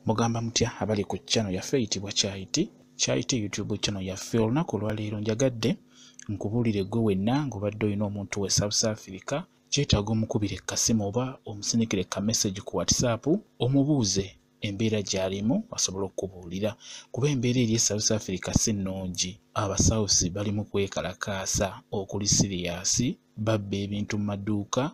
Mugamba mutya abali ku channel yaffe eyitibwa Kyayiti YouTube channel yaffe. Olunaku olwaleero njagadde nkubuulire gwe wenna ng'obadde olina omuntu we South Africa kyetaaga omukubire kasimu oba omusindikire ka message ku WhatsApp omubuuze embeera gy'alimu asobola okubuulira, kuba embeera eri South Africa si nnungi. Abasawusi bali mu kwekalakaasa okuli serious, babba ebintu mu maduuka,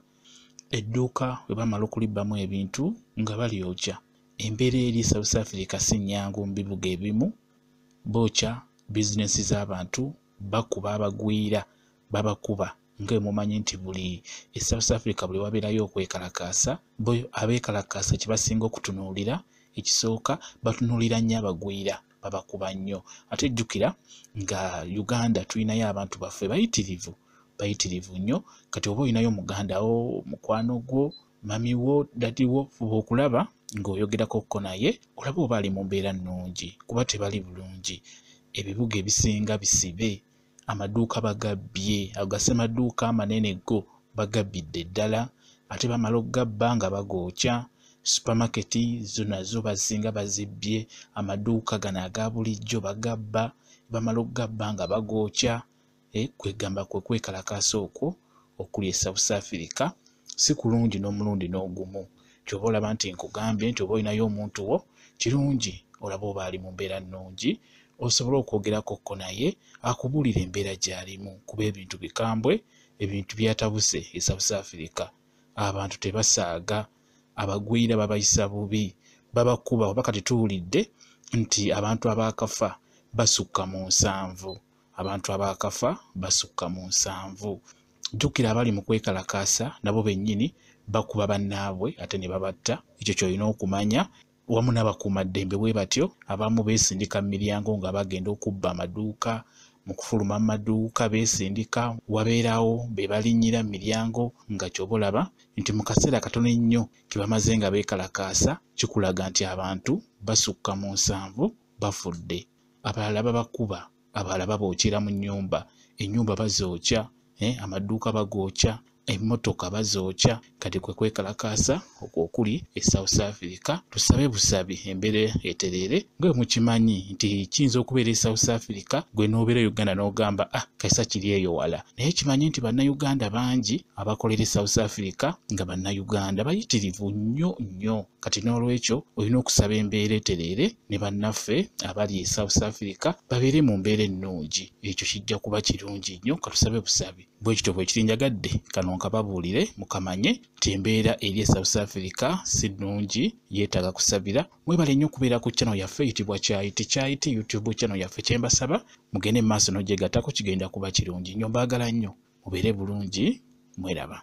edduuka bwe bamala okulibbamu ebintu nga balyokya. Embeera eri South Africa si nnyangu mu bibuga ebimu, bookya bizinesi z'abantu, bakuba abagwira, babakuba. Nga mumanyi nti buli South Africa buli wabeerayo okwekalakaasa, abeekalakaasa kye basinga okutunuulira, ekisooka batunuulira nnyo abagwira, babakuba nnyo. Ate jjukira nga Uganda tulinayo abantu baffe bayitirivu nnyo. Kati oba olinayo muganda wo, mukwano gwo, mami wo, dadi wo, fuba okulaba ng'oyogerako naye olaba oba ali mu mbeera nnungi, kuba tebali bulungi. Ebibuga ebisinga bisibe, amaduuka bagabbye, agase maduuka amanene go bagabbidde ddala, ate bamala okugabba nga bagookya. Supermarket zo nazo bazinga bazibbye, amaduuka gano aga bulijjo bagabba, bamala okugabba nga bagookya. Kwegamba kwekalakaasa okwo okuli e South Africa si kulungi n'omulundi n'ogumu. Ky'oba olaba nti nkugambye nti oba olinayo omuntu wo, kirungi olaba oba ali mu mbeera nnungi, osobole okwogerako naye akubuulira embeera gy'alimu, kuba ebintu bikambwe, ebintu byatabuse e South Africa. Abantu tebasaaga, abagwira babayisa bubi, babakuba. Oba kati tuwulidde nti abantu abaakafa basukka mu 7. Abantu abaakafa basukka mu 7. Jjukira abali mu kwekalakaasa nabo bennyini bakuba bannaabwe ate ne babatta. Ekyo ky'olina okumanya. Wamu n'abakuumaddembe bwe batyo, abamu beesindika mu miryango nga bagenda okubba amaduuka, mu kufuluma mu maduuka beesindika. Wabeerawo be balinnyira mu miryango nga ky'oba olaba nti mu kaseera katono ennyo ke bamaze nga beekalakaasa, kikulaga nti abantu basukka mu 7 bafudde. Abalala babakuba, abalala babookyera mu nnyumba, ennyumba bazookya, amaduuka bagookya, emmotoka bazookya. Kati kwe kwekalakaasa okuli e South Africa. Tusabe busabi embeera etereere. Nga mukimanyi nti kiyinza okubeera e South Africa, gwe n'obeera Uganda n'ogamba kayisa kiri eyo wala, naye kimanyi nti bannayuganda bangi abakolera e South Africa nga bannayuganda bayitirivu nnyo. Kati n'olwekyo olina okusaba embeera etereere ne bannaffe abali e South Africa babeere mu mbeera ennungi. Ekyo kijja kuba kirungi nnyo. Katusabe busabi. Bwe kityo bwe kiri njagadde kano nkababuulire mukamanye nti embeera eri e South Africa si nnungi, yeetaaga kusabira. Mwebale nnyo okubeera ku channel yaffe eyitibwa Kyayiti YouTube channel yaffe. Kye mbasaba mugende mu maaso n'ogyegattako, kigenda kuba kirungi nnyo. Mbaagala nnyo, mubeere bulungi, mweraba.